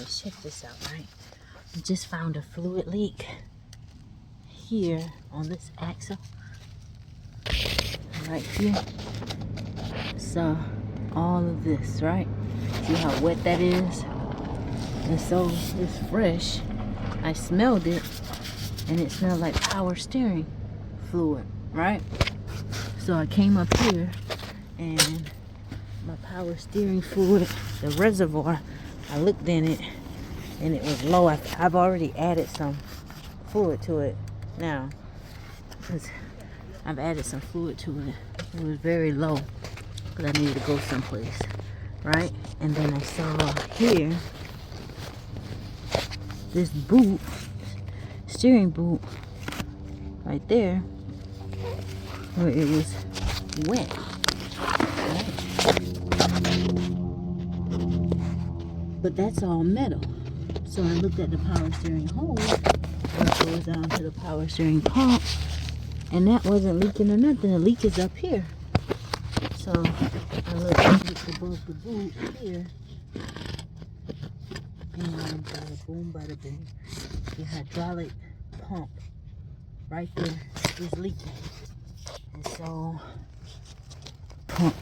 guys, check this out, right? I just found a fluid leak here on this axle. Right here. So, all of this, right? See how wet that is? And so, it's fresh. I smelled it, and it smelled like power steering fluid, right? So I came up here, and my power steering fluid, the reservoir, I looked in it, and it was low. I've already added some fluid to it now, because I've added some fluid to it. It was very low, because I needed to go someplace, right? And then I saw here, this boot, steering boot, right there, where it was wet. Right? But that's all metal. So I looked at the power steering hose, which goes down to the power steering pump, and that wasn't leaking or nothing. The leak is up here. So I looked above the boot here, and bada boom, bada boom. The hydraulic pump right there is leaking. And so, pump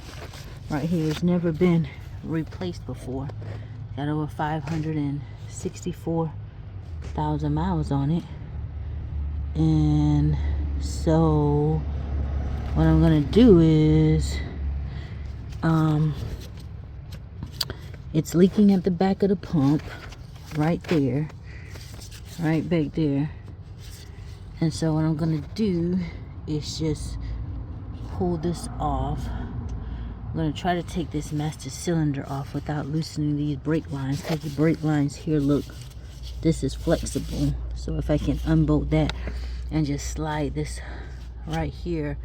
right here has never been replaced before. Got over 564,000 miles on it. And so, what I'm gonna do is, it's leaking at the back of the pump, right there, right back there. And so what I'm gonna do is just pull this off. I'm gonna try to take this master cylinder off without loosening these brake lines, because the brake lines here, look, this is flexible. So if I can unbolt that and just slide this right here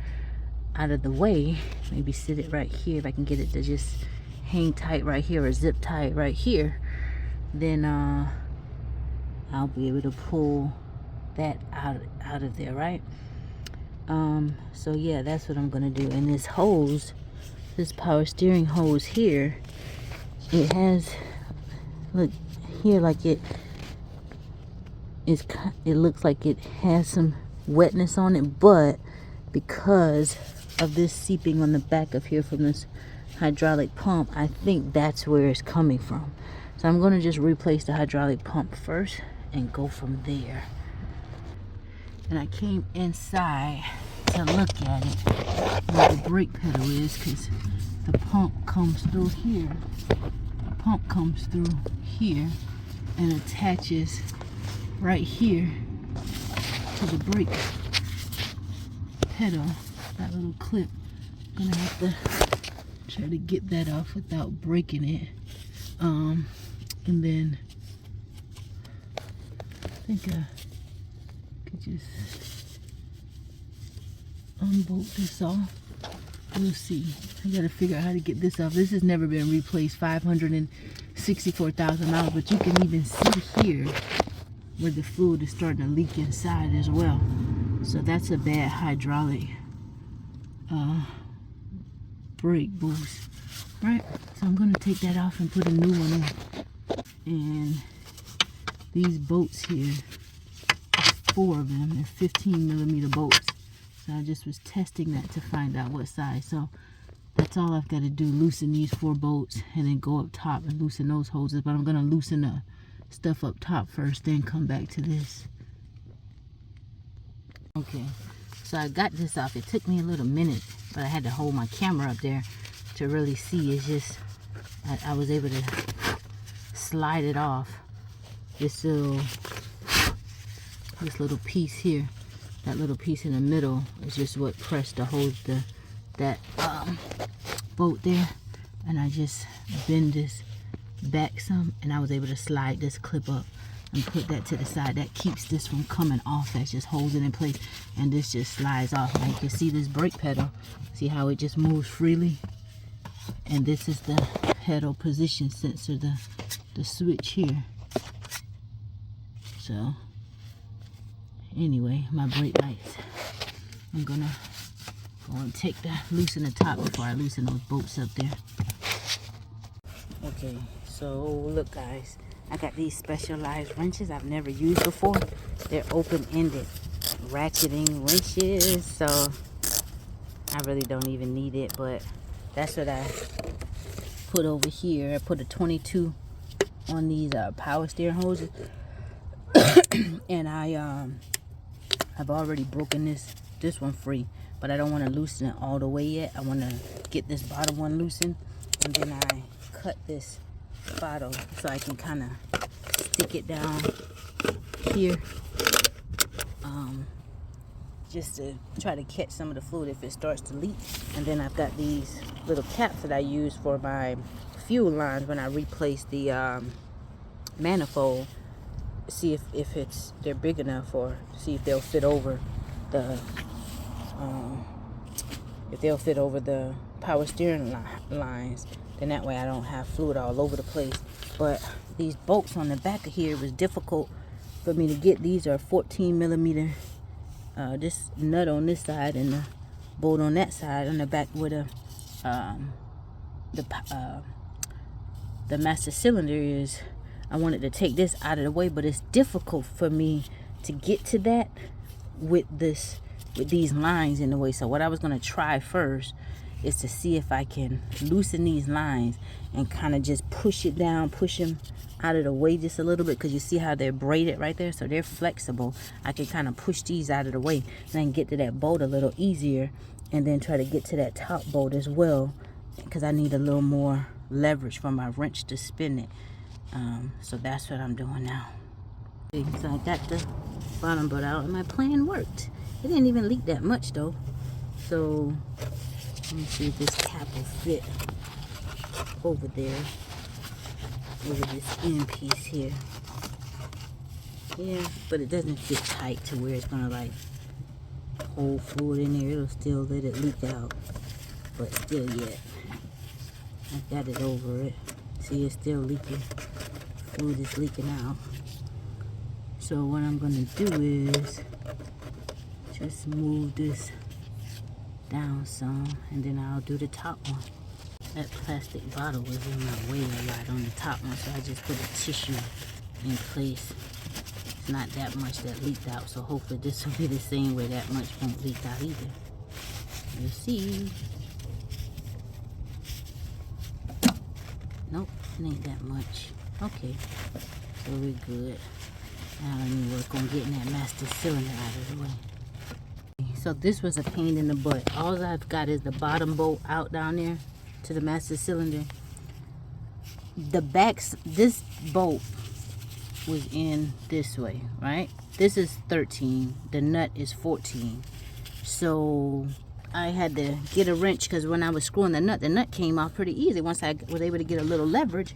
out of the way, maybe sit it right here, if I can get it to just hang tight right here or zip tight right here, then I'll be able to pull that out of there, right? So yeah, that's what I'm gonna do. And this hose, this power steering hose here, it has, look here, like it looks like it has some wetness on it, but because of this seeping on the back of here from this hydraulic pump, I think that's where it's coming from. So I'm going to just replace the hydraulic pump first and go from there. And I came inside to look at it, where the brake pedal is, because the pump comes through here. The pump comes through here and attaches right here to the brake pedal, that little clip. I'm gonna have to try to get that off without breaking it. And then I think I could just unbolt this off. We'll see. I gotta figure out how to get this off. This has never been replaced. 564,000 miles, but you can even see here where the fluid is starting to leak inside as well. So that's a bad hydraulic brake boost, right? So I'm gonna take that off and put a new one in. And these bolts here, 4 of them, they're 15mm bolts. So I just was testing that to find out what size. So that's all I've got to do, loosen these 4 bolts and then go up top and loosen those hoses. But I'm gonna loosen the stuff up top first, then come back to this. Okay, so I got this off. It took me a little minute, but I had to hold my camera up there to really see. It's just I was able to slide it off. This little piece here, that little piece in the middle is just what pressed to hold that bolt there. And I just bend this back some, and I was able to slide this clip up and put that to the side. That keeps this from coming off. That just holds it in place, and this just slides off. Now you can see this brake pedal. See how it just moves freely? And this is the pedal position sensor, the switch here. So anyway, my brake lights. I'm gonna go and loosen the top before I loosen those bolts up there. Okay, so look guys, I got these specialized wrenches I've never used before. They're open-ended ratcheting wrenches, so I really don't even need it, but that's what I put over here. I put a 22 on these power steering hoses, and I've already broken this one free, but I don't want to loosen it all the way yet. I want to get this bottom one loosened, and then I cut this bottle so I can kind of stick it down here, just to try to catch some of the fluid if it starts to leak. And then I've got these little caps that I use for my fuel lines when I replace the manifold. See if they're big enough, or see if they'll fit over the power steering lines. Then that way I don't have fluid all over the place. But these bolts on the back of here was difficult for me to get. These are 14 millimeter. This nut on this side and the bolt on that side on the back where the master cylinder is. I wanted to take this out of the way, but it's difficult for me to get to that with these lines in the way. So what I was going to try first is to see if I can loosen these lines and kind of just push it down, push them out of the way just a little bit, because you see how they're braided right there, so they're flexible. I can kind of push these out of the way and I can get to that bolt a little easier, and then try to get to that top bolt as well, because I need a little more leverage for my wrench to spin it. So that's what I'm doing now. So I got the bottom bolt out and my plan worked. It didn't even leak that much though. So let me see if this cap will fit over there, over this end piece here. Yeah, but it doesn't fit tight to where it's gonna like hold fluid in there. It'll still let it leak out, but still yet I got it over it. See, it's still leaking. Fluid is leaking out. So what I'm gonna do is just move this down some, and then I'll do the top one. That plastic bottle was in my way a lot on the top one, so I just put a tissue in place. It's not that much that leaked out, so hopefully this will be the same way. That much won't leak out either. You'll see. Nope, it ain't that much. Okay, so we're good. Now let me work on getting that master cylinder out of the way. So this was a pain in the butt. All I've got is the bottom bolt out down there to the master cylinder. The backs, this bolt was in this way, right? This is 13, the nut is 14. So I had to get a wrench, because when I was screwing the nut came off pretty easy once I was able to get a little leverage.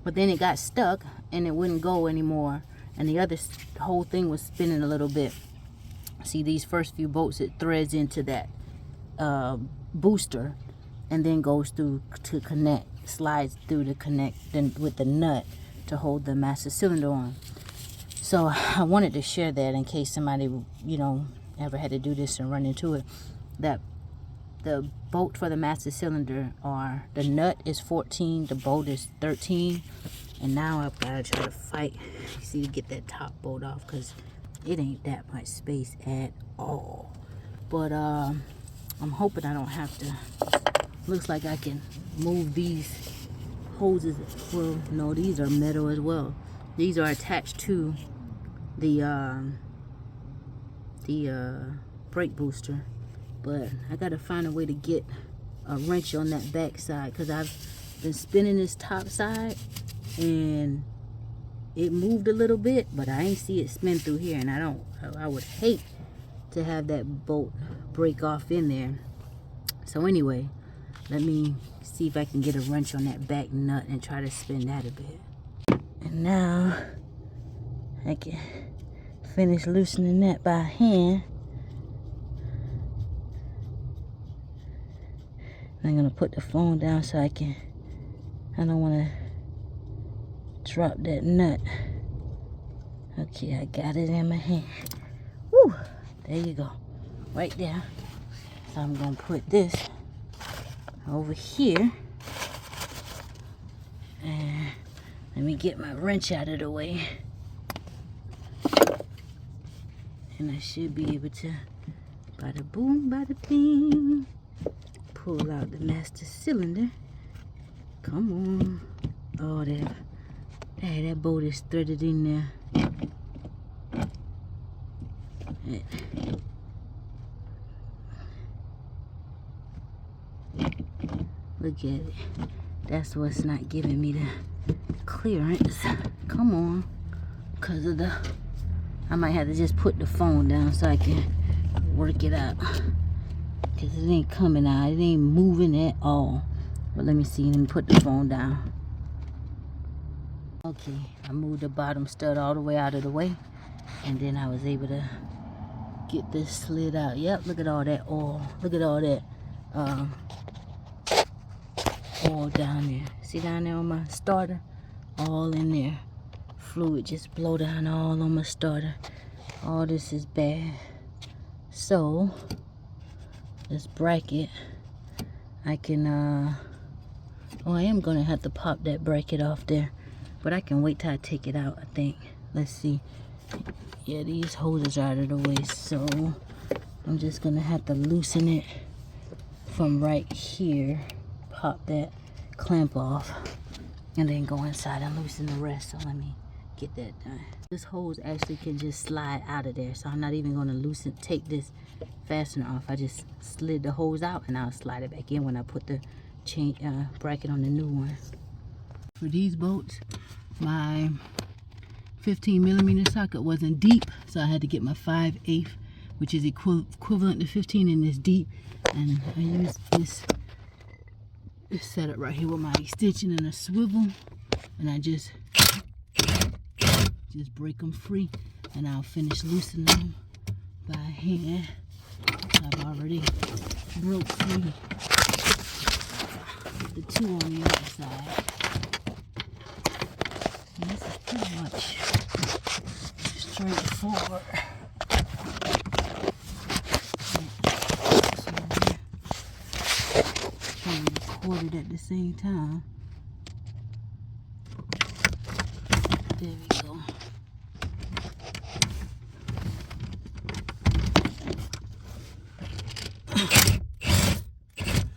But then it got stuck and it wouldn't go anymore, and the whole thing was spinning a little bit. See, these first few bolts, it threads into that booster and then goes through to connect, slides through to connect then with the nut to hold the master cylinder on. So I wanted to share that in case somebody, you know, ever had to do this and run into it. That the bolt for the master cylinder, or the nut is 14, the bolt is 13, and now I've got to try to fight, see, to get that top bolt off, because it ain't that much space at all. But I'm hoping I don't have to. Looks like I can move these hoses. Well, no, these are metal as well. These are attached to the brake booster. But I gotta find a way to get a wrench on that back side, because I've been spinning this top side and it moved a little bit, but I ain't see it spin through here, and I would hate to have that bolt break off in there. So anyway, let me see if I can get a wrench on that back nut and try to spin that a bit. And now I can finish loosening that by hand. I'm gonna put the phone down so I don't want to drop that nut. Okay, I got it in my hand. Woo! There you go, right there. So I'm gonna put this over here, and let Let me get my wrench out of the way. And I should be able to, bada boom, bada bing, pull out the master cylinder. Come on. Oh, that bolt is threaded in there. Look at it. That's what's not giving me the clearance. Come on. Because of I might have to just put the phone down so I can work it out. Because it ain't coming out. It ain't moving at all. But let me see. Let me put the phone down. Okay. I moved the bottom stud all the way out of the way. And then I was able to get this slid out. Yep. Look at all that oil. Look at all that oil down there. See down there on my starter? All in there. Fluid just blow down all on my starter. All this is bad. So this bracket, I can I am gonna have to pop that bracket off there, but I can wait till I take it out. I think. Let's see. Yeah, these hoses are out of the way, so I'm just gonna have to loosen it from right here. Pop that clamp off and then go inside and loosen the rest. So let me get that done. This hose actually can just slide out of there, so I'm not even going to take this fastener off. I just slid the hose out and I'll slide it back in when I put the chain bracket on the new one. For these bolts, my 15mm socket wasn't deep, so I had to get my 5/8, which is equivalent to 15 in this deep, and I used this setup right here with my extension and a swivel, and I just break them free, and I'll finish loosening them by hand. I've already broke free the two on the other side. And this is pretty much straightforward. Trying to record it at the same time. There we go.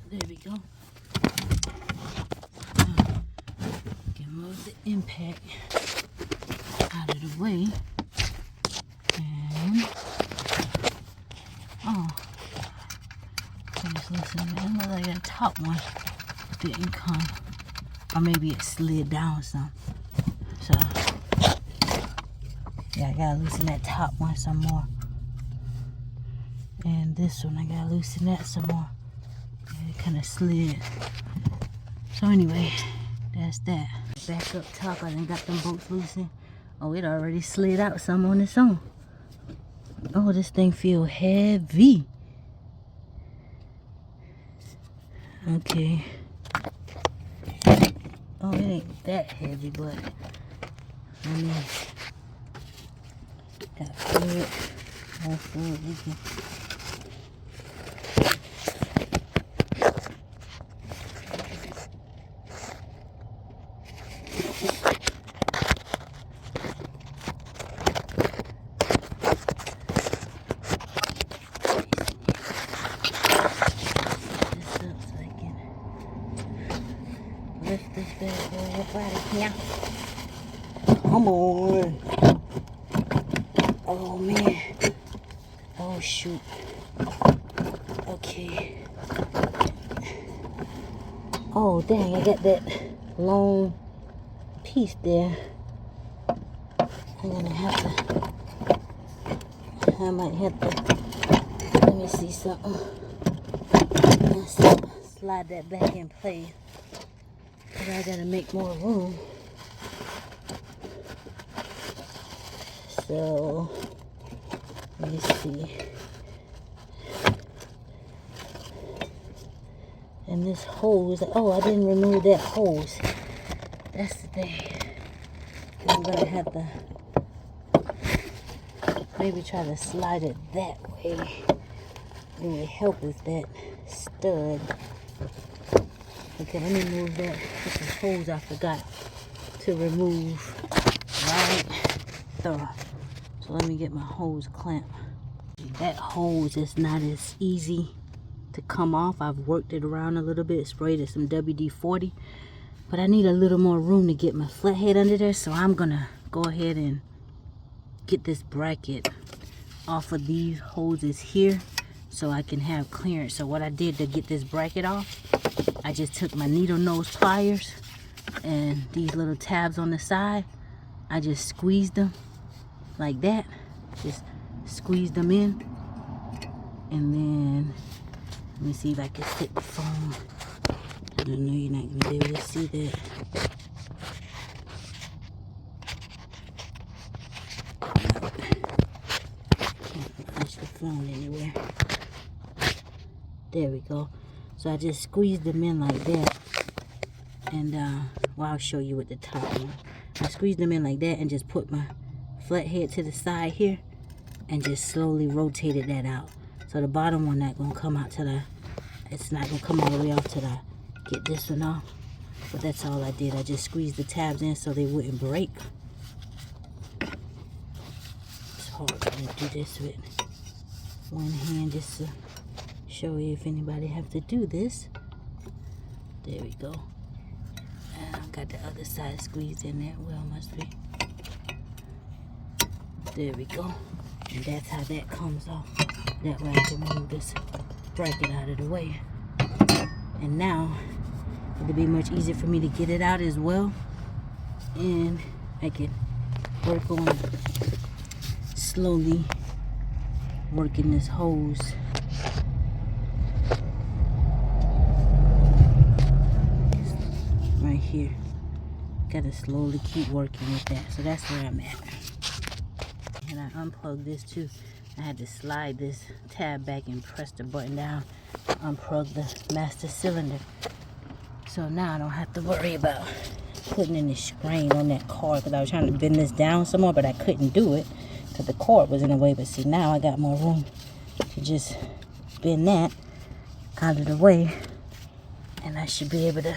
There we go. Can move the impact out of the way. And finish listening. It looks like that top one didn't come. Or maybe it slid down some. So yeah, I gotta loosen that top one some more. And this one, I gotta loosen that some more. It kind of slid. So anyway, that's that. Back up top, I done got them bolts loosened. Oh, it already slid out some on its own. Oh, this thing feel heavy. Okay. Oh, it ain't that heavy, but I mean, got fluid. More fluid leaking. Lift this bad boy up out of here. Come on. Oh man. Oh shoot. Okay. Oh dang, I got that long piece there. I'm gonna have to, I might have to, let me see something. Let's slide that back in place. But I gotta make more room. So, let me see. And this hose, oh, I didn't remove that hose. That's the thing. I'm gonna have to maybe try to slide it that way. It would help with that stud. Okay, let me move that. This is hose I forgot to remove right there. So let me get my hose clamp. That hose is not as easy to come off. I've worked it around a little bit, sprayed it some WD-40, but I need a little more room to get my flathead under there, so I'm gonna go ahead and get this bracket off of these hoses here so I can have clearance. So what I did to get this bracket off, I just took my needle nose pliers and these little tabs on the side, I just squeezed them like that, just squeeze them in, and then let me see if I can stick the phone. I don't know, you're not gonna be able to see that. Can't punch the phone anywhere. There we go. So I just squeezed them in like that, and well, I'll show you with the top one. I squeezed them in like that and just put my flathead to the side here and just slowly rotated that out. So the bottom one not gonna come out till it's not gonna come all the way off till I get this one off. But that's all I did. I just squeezed the tabs in so they wouldn't break. It's hard to do this with one hand just to show you if anybody have to do this. There we go. And I got the other side squeezed in there. Well, must be. There we go. And that's how that comes off. That way I can move this bracket out of the way. And now it'll be much easier for me to get it out as well. And I can work on slowly working this hose. Right here. Gotta slowly keep working with that. So that's where I'm at. And I unplugged this too. I had to slide this tab back and press the button down, unplug the master cylinder. So now I don't have to worry about putting any strain on that cord, because I was trying to bend this down some more, but I couldn't do it because the cord was in the way. But see, now I got more room to just bend that out of the way, and I should be able to,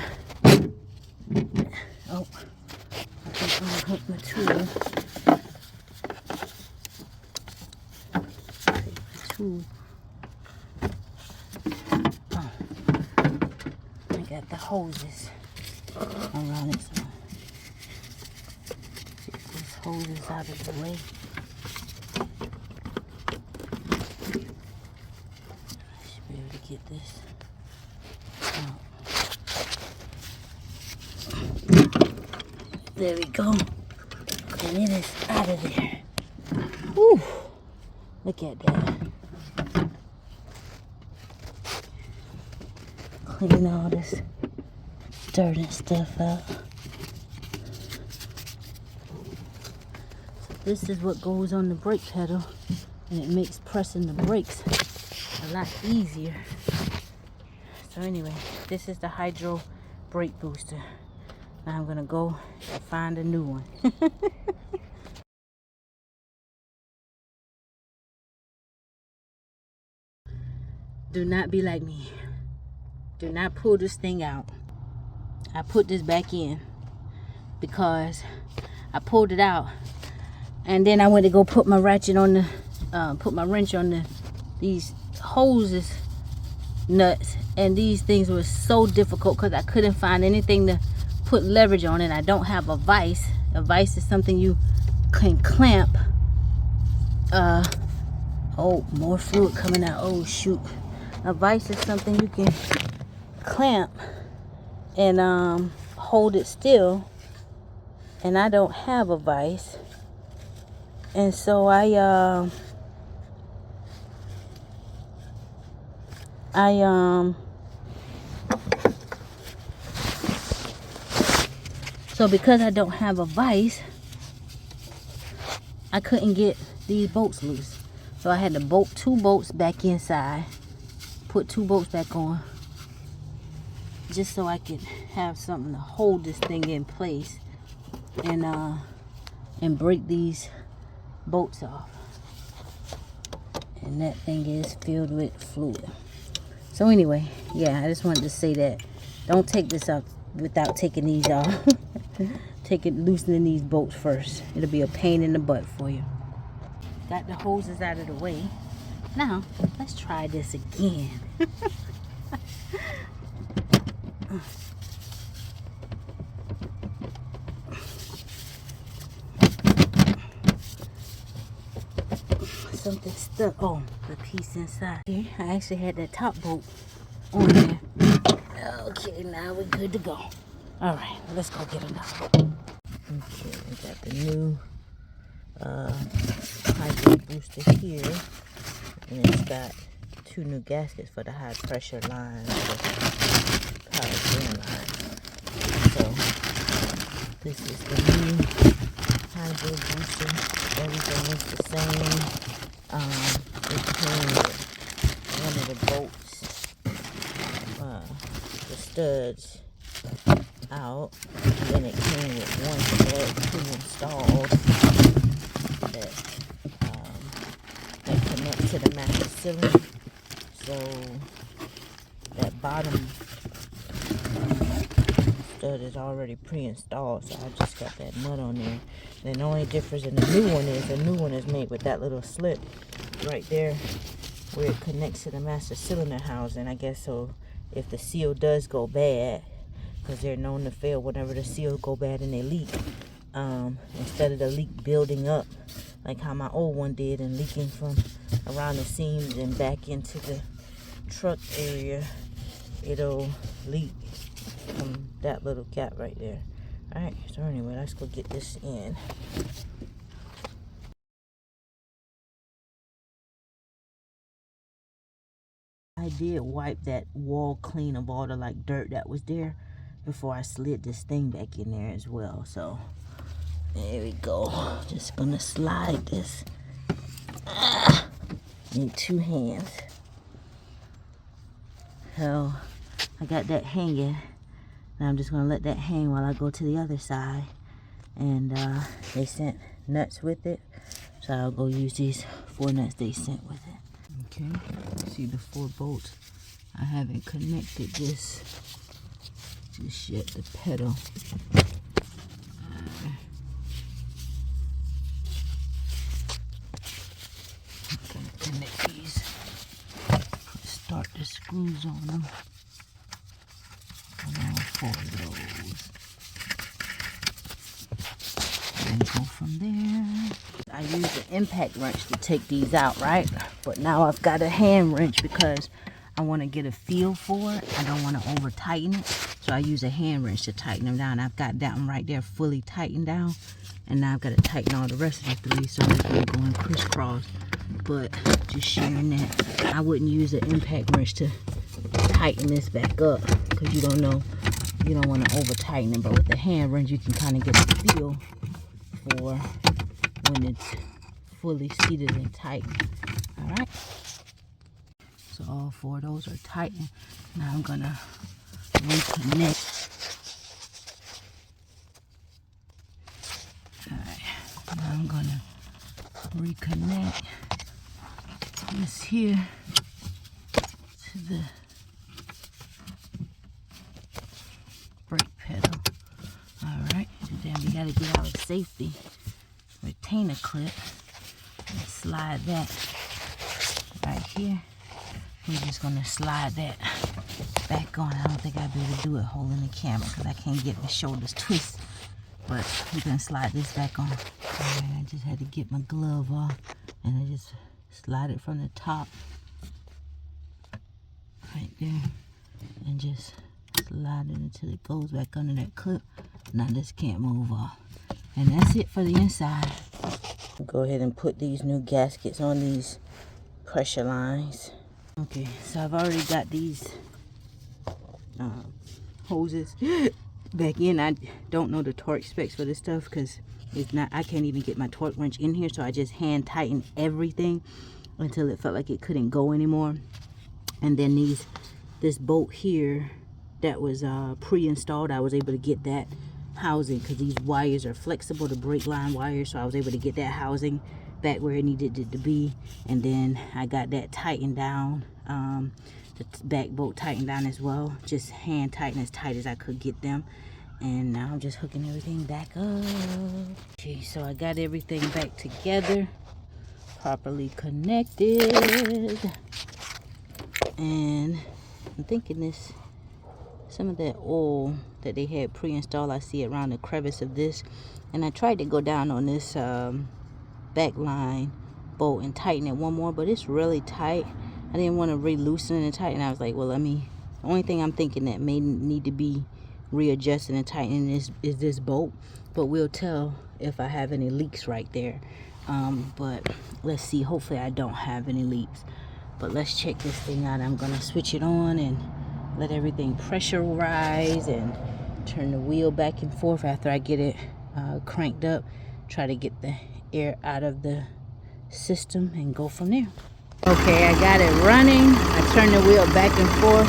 oh, I think I'm gonna hook my tool. Oh, I got the hoses around it, so get these hoses out of the way. I should be able to get this out. There we go. And it is out of there. Whew. Look at that. Clean all this dirt and stuff out. So this is what goes on the brake pedal, and it makes pressing the brakes a lot easier. So anyway, this is the hydro brake booster. Now I'm gonna go and find a new one. Do not be like me. Do not pull this thing out. I put this back in because I pulled it out, and then I went to go put my ratchet on the, put my wrench on these hoses nuts, and these things were so difficult because I couldn't find anything to put leverage on, and I don't have a vise. A vise is something you can clamp. Oh, more fluid coming out. Oh shoot. A vise is something you can clamp and hold it still, and I don't have a vise, and so so because I don't have a vise, I couldn't get these bolts loose, so I had to bolt 2 bolts back inside, put 2 bolts back on, just so I could have something to hold this thing in place, and break these bolts off. And that thing is filled with fluid. So anyway, yeah, I just wanted to say that don't take this out without taking these off. loosening these bolts first. It'll be a pain in the butt for you. Got the hoses out of the way. Now, let's try this again. Something stuck. Oh, the piece inside. Okay, I actually had that top bolt on there. Okay, now we're good to go. All right, let's go get another one. Okay, we got the new hybrid booster here, and it's got 2 new gaskets for the high pressure line, the power gen line. So this is the new hybrid booster. Everything is the same. It came with one of the bolts, the studs out, and then it came with one stud pre-installed that connects to the master cylinder. So that bottom stud is already pre-installed, so I just got that nut on there. Then the only difference in the new one is made with that little slit right there where it connects to the master cylinder housing, I guess. So if the seal does go bad, because they're known to fail whenever the seal go bad and they leak, instead of the leak building up like how my old one did and leaking from around the seams and back into the truck area, it'll leak from that little gap right there. Alright, so anyway, let's go get this in. I did wipe that wall clean of all the like dirt that was there before I slid this thing back in there as well. So there we go. Just gonna slide this. Need 2 hands. So I got that hanging. Now I'm just gonna let that hang while I go to the other side. And they sent nuts with it, so I'll go use these 4 nuts they sent with it. Okay, see the 4 bolts. I haven't connected this just yet, the pedal. I'm gonna connect these. Start the screws on them. On all 4 of those. And go from there. I use an impact wrench to take these out, right? But now I've got a hand wrench because I want to get a feel for it. I don't want to over tighten it. So I use a hand wrench to tighten them down. I've got that one right there fully tightened down. And now I've got to tighten all the rest of the 3 so they're going to go in crisscross. But just sharing that. I wouldn't use an impact wrench to tighten this back up because you don't know, you don't want to over tighten it. But with the hand wrench you can kind of get a feel for when it's fully seated and tightened. Alright, so all 4 of those are tightened. Now I'm gonna reconnect. Alright, now I'm gonna reconnect this here to the brake pedal. Alright, and then we gotta get our safety retainer clip and slide that right here. We're just gonna slide that back on. I don't think I'll be able to do it holding the camera because I can't get the shoulders twist. But we're gonna slide this back on. Alright, I just had to get my glove off and I just slide it from the top right there and just slide it until it goes back under that clip. Now this can't move off. And that's it for the inside. Go ahead and put these new gaskets on these pressure lines. Okay, so I've already got these hoses back in. I don't know the torque specs for this stuff because it's not, I can't even get my torque wrench in here, so I just hand tightened everything until it felt like it couldn't go anymore. And then this bolt here that was pre-installed, I was able to get that housing because these wires are flexible, the brake line wires, so I was able to get that housing back where it needed it to be. And then I got that tightened down, the back bolt tightened down as well, just hand tighten as tight as I could get them. And now I'm just hooking everything back up. Okay, so I got everything back together, properly connected. And I'm thinking some of that oil that they had pre-installed, I see it around the crevice of this. And I tried to go down on this back line bolt and tighten it one more, but it's really tight. I didn't want to re-loosen it and tighten. I was like, well, the only thing I'm thinking that may need to be readjusted and tightened is this bolt, but we'll tell if I have any leaks right there. But let's see, hopefully I don't have any leaks. But let's check this thing out. I'm gonna switch it on and let everything pressurize and turn the wheel back and forth after I get it cranked up. Try to get the air out of the system and go from there. Okay, I got it running. I turned the wheel back and forth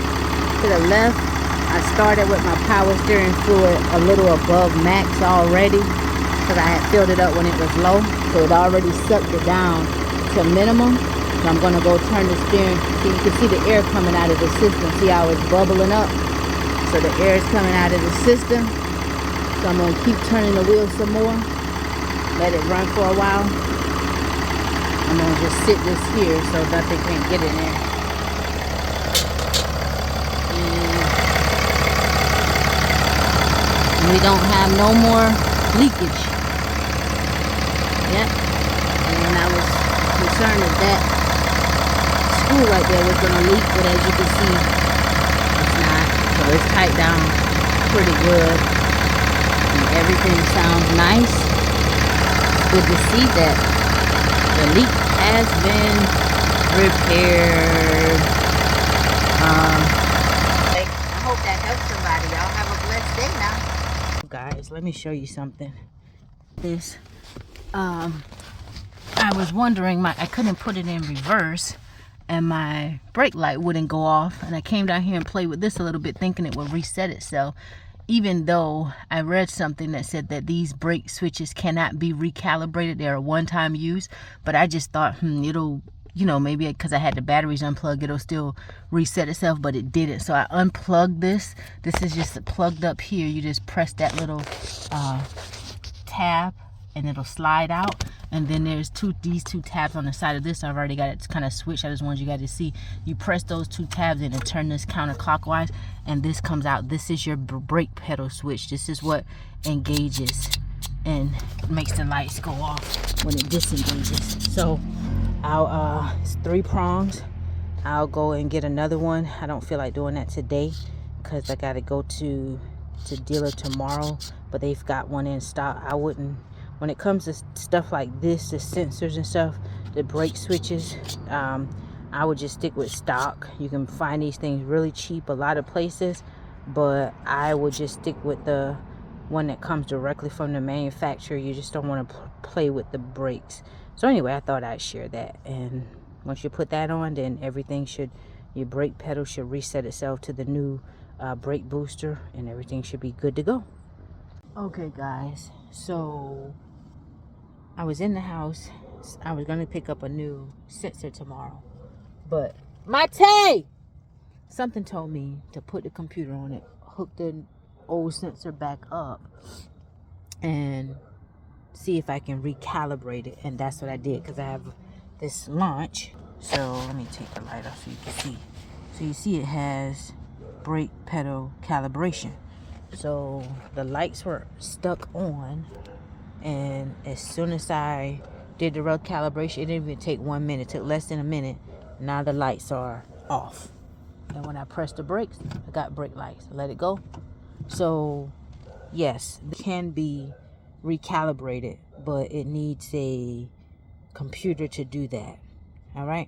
to the left. I started with my power steering fluid a little above max already because I had filled it up when it was low, so it already sucked it down to minimum. So I'm going to go turn the steering. So you can see the air coming out of the system. See how it's bubbling up? So the air is coming out of the system. So I'm going to keep turning the wheel some more. Let it run for a while. I'm going to just sit this here so nothing can get in there. And we don't have no more leakage. Yep. And I was concerned that right there was gonna leak, but as you can see, it's not. So it's tight down pretty good, and everything sounds nice. It's good to see that the leak has been repaired. I hope that helps somebody. Y'all have a blessed day now. Guys, let me show you something. This, I was wondering, I couldn't put it in reverse, and my brake light wouldn't go off, and I came down here and played with this a little bit thinking it would reset itself, even though I read something that said that these brake switches cannot be recalibrated. They're a one-time use, but I just thought it'll, maybe because I had the batteries unplugged, it'll still reset itself, but it didn't. So I unplugged this. This is just plugged up here. You just press that little tab and it'll slide out, and then there's these two tabs on the side of this. I've already got it kind of switched. I just wanted you guys to see. You press those two tabs in and turn this counterclockwise, and this comes out. This is your brake pedal switch. This is what engages and makes the lights go off when it disengages. So it's 3 prongs. I'll go and get another one. I don't feel like doing that today because I got to go to dealer tomorrow, but they've got one in stock. I wouldn't, when it comes to stuff like this, the sensors and stuff, the brake switches, I would just stick with stock. You can find these things really cheap a lot of places, but I would just stick with the one that comes directly from the manufacturer. You just don't want to play with the brakes. So anyway, I thought I'd share that. And once you put that on, then everything your brake pedal should reset itself to the new brake booster, and everything should be good to go. Okay guys, so I was in the house. I was gonna pick up a new sensor tomorrow, but something told me to put the computer on it, hook the old sensor back up, and see if I can recalibrate it. And that's what I did, because I have this launch. So let me take the light off so you can see. So you see it has brake pedal calibration. So the lights were stuck on, and as soon as I did the recalibration, it didn't even take 1 minute. It took less than a minute. Now the lights are off, and when I press the brakes, I got brake lights. Let it go. So yes, it can be recalibrated, but it needs a computer to do that. All right.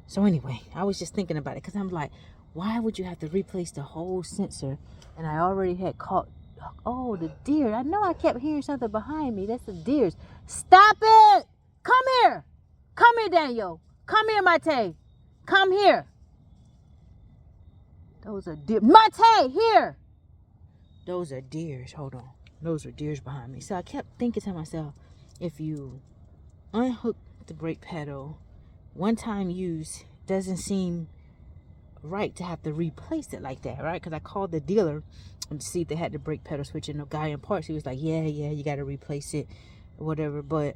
So anyway, I was just thinking about it, because I'm like, why would you have to replace the whole sensor? And I already had caught, oh, the deer. I know I kept hearing something behind me. That's the deers. Stop it! Come here. Come here, Daniel. Come here, Mate. Come here. Those are deer. Mate, here. Those are deers. Hold on. Those are deers behind me. So I kept thinking to myself, if you unhook the brake pedal, one time use doesn't seem right to have to replace it like that, right? Because I called the dealer and see if they had the brake pedal switch, and the guy in parts, he was like, yeah, you got to replace it or whatever. But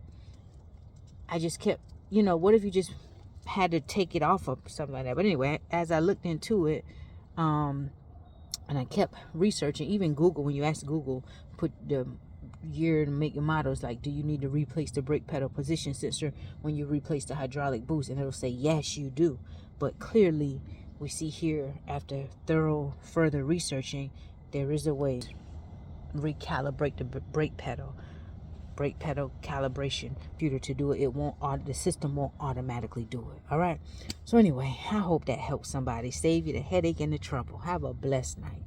I just kept, what if you just had to take it off or something like that? But anyway, as I looked into it, and I kept researching, even Google, when you ask Google, put the year and make and models, like, do you need to replace the brake pedal position sensor when you replace the hydraulic boost? And it'll say, yes, you do. But clearly, we see here, after thorough further researching, there is a way to recalibrate the brake pedal calibration computer to do it. It won't, the system won't automatically do it. All right. So anyway, I hope that helps somebody, save you the headache and the trouble. Have a blessed night.